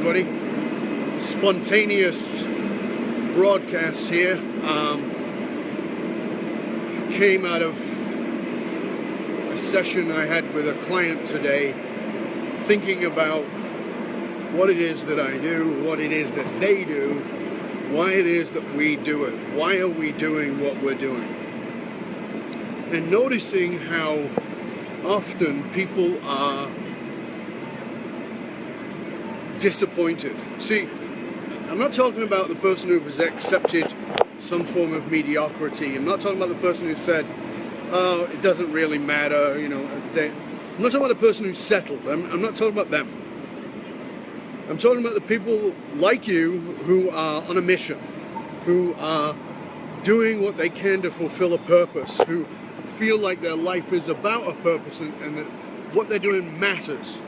everybody. Spontaneous broadcast here. Came out of a session I had with a client today, thinking about what it is that I do, what it is that they do, why it is that we do it, why are we doing what we're doing, and noticing how often people are disappointed. See, I'm not talking about the person who has accepted some form of mediocrity. I'm not talking about the person who said, oh, it doesn't really matter, I'm not talking about the person who's settled. I'm not talking about them. I'm talking about the people like you who are on a mission, who are doing what they can to fulfill a purpose, who feel like their life is about a purpose and that what they're doing matters,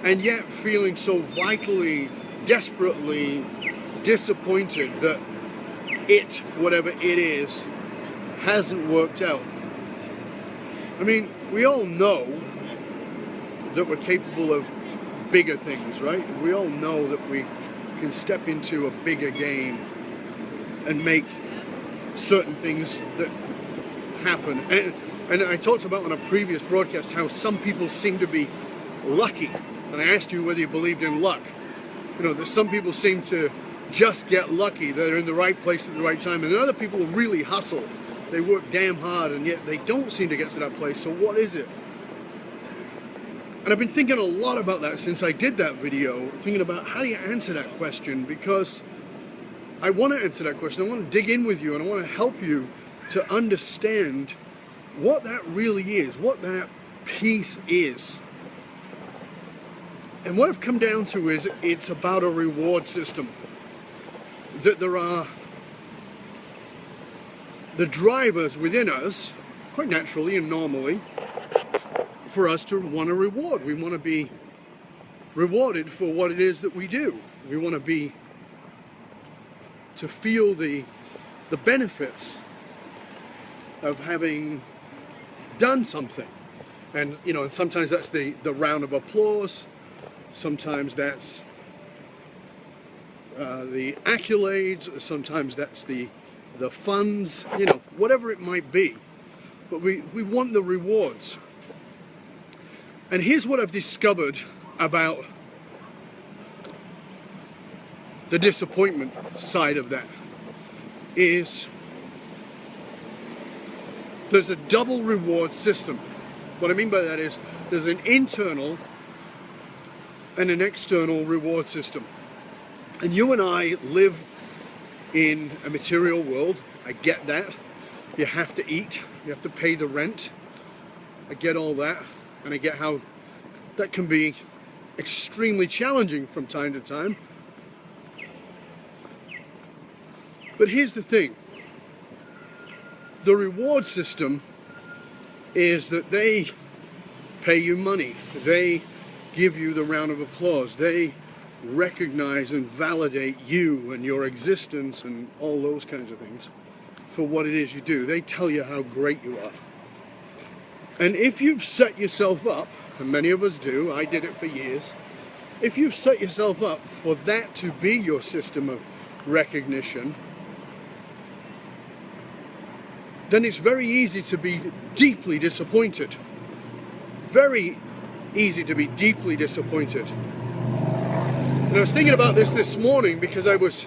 and yet feeling so vitally, desperately disappointed that whatever it is, hasn't worked out. I mean, we all know that we're capable of bigger things, right? We all know that we can step into a bigger game and make certain things that happen. And I talked about on a previous broadcast how some people seem to be lucky. And I asked you whether you believed in luck. That some people seem to just get lucky. They're in the right place at the right time. And other people really hustle. They work damn hard, and yet they don't seem to get to that place. So what is it? And I've been thinking a lot about that since I did that video, thinking about how do you answer that question, because I want to answer that question. I want to dig in with you, and I want to help you to understand what that really is, what that piece is. And what I've come down to is it's about a reward system. That there are the drivers within us, quite naturally and normally, for us to want a reward. We want to be rewarded for what it is that we do. We want to feel the benefits of having done something. And sometimes that's the round of applause. Sometimes that's the accolades. Sometimes that's the funds. Whatever it might be. But we want the rewards. And here's what I've discovered about the disappointment side of that is there's a double reward system. What I mean by that is there's an internal and an external reward system. And you and I live in a material world. I get that. You have to eat. You have to pay the rent. I get all that. And I get how that can be extremely challenging from time to time. But here's the thing. The reward system is that they pay you money. They give you the round of applause. They recognize and validate you and your existence and all those kinds of things for what it is you do. They tell you how great you are. And if you've set yourself up, and many of us do, I did it for years, if you've set yourself up for that to be your system of recognition, then it's very easy to be deeply disappointed. Very easy to be deeply disappointed. And I was thinking about this morning because I was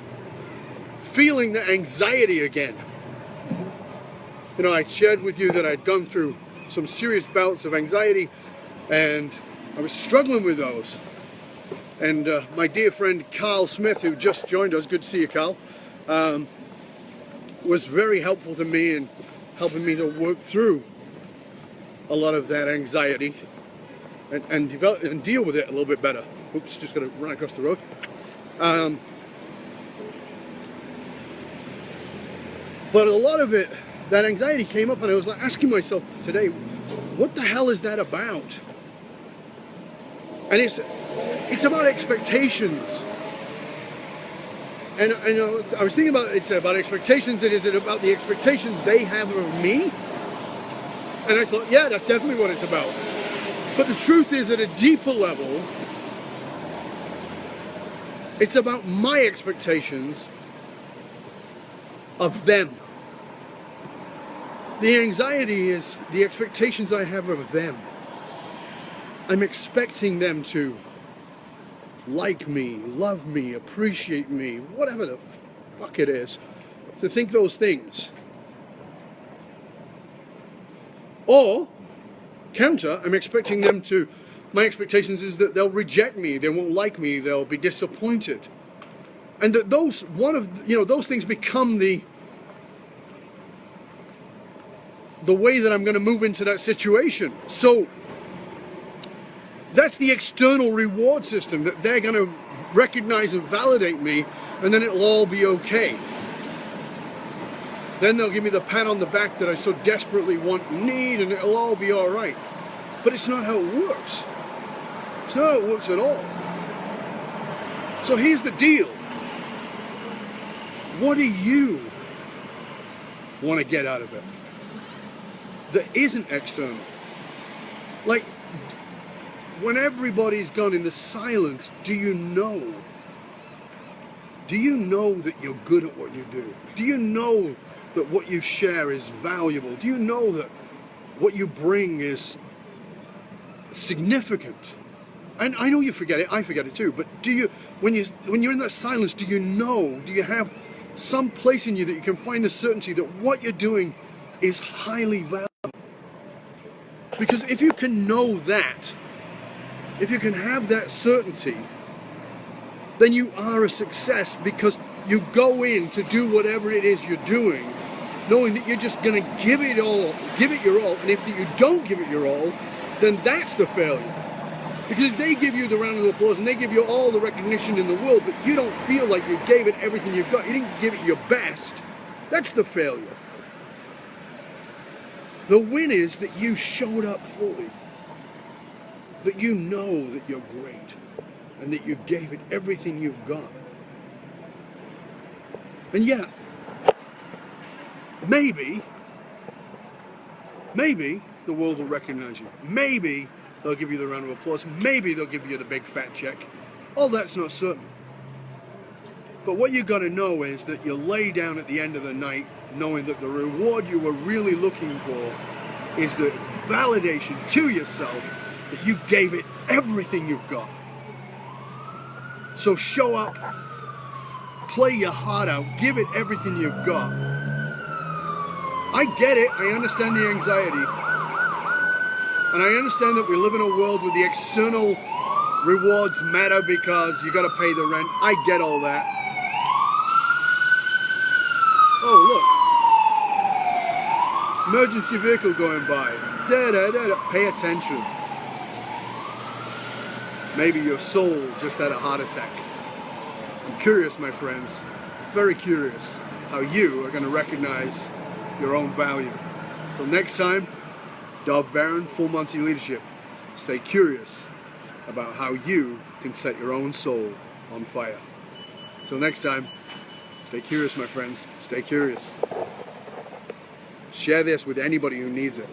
feeling the anxiety again. I shared with you that I'd gone through some serious bouts of anxiety and I was struggling with those. And my dear friend Carl Smith, who just joined us, good to see you, Carl, was very helpful to me in helping me to work through a lot of that anxiety and develop and deal with it a little bit better. Oops, just got to run across the road. But a lot of it, that anxiety came up and I was like asking myself today, what the hell is that about? And it's about expectations. And I was thinking about it's about expectations, and is it about the expectations they have of me? And I thought, yeah, that's definitely what it's about. But the truth is, at a deeper level, It's about my expectations of them. The anxiety is the expectations I have of them. I'm expecting them to like me, love me, appreciate me, whatever the fuck it is, to think those things. Or, counter, I'm expecting them to, my expectations is that they'll reject me, they won't like me, they'll be disappointed. And that those things become the way that I'm going to move into that situation. So that's the external reward system, that they're going to recognize and validate me, and then it'll all be okay. Then they'll give me the pat on the back that I so desperately want and need, and it'll all be all right. But it's not how it works. It's not how it works at all. So here's the deal. What do you want to get out of it that isn't external? Like, when everybody's gone in the silence, do you know? Do you know that you're good at what you do? Do you know that what you share is valuable? Do you know that what you bring is significant? And I know you forget it, I forget it too, but do you, when you're in that silence, do you know, do you have some place in you that you can find the certainty that what you're doing is highly valuable? Because if you can know that, if you can have that certainty, then you are a success, because you go in to do whatever it is you're doing, knowing that you're just going to give it your all, and if you don't give it your all, then that's the failure. Because they give you the round of applause and they give you all the recognition in the world, but you don't feel like you gave it everything you've got, you didn't give it your best, that's the failure. The win is that you showed up fully, that you know that you're great, and that you gave it everything you've got. And yeah, maybe the world will recognize you. Maybe they'll give you the round of applause. Maybe they'll give you the big fat check. All that's not certain. But what you got to know is that you lay down at the end of the night knowing that the reward you were really looking for is the validation to yourself that you gave it everything you've got. So show up, play your heart out, give it everything you've got. I get it, I understand the anxiety, and I understand that we live in a world where the external rewards matter because you gotta pay the rent. I get all that. Oh look, emergency vehicle going by. Pay attention. Maybe your soul just had a heart attack. I'm curious, my friends, very curious how you are going to recognize your own value. Till next time, Dov Baron, Full Monty Leadership. Stay curious about how you can set your own soul on fire. Till next time, stay curious, my friends. Stay curious. Share this with anybody who needs it.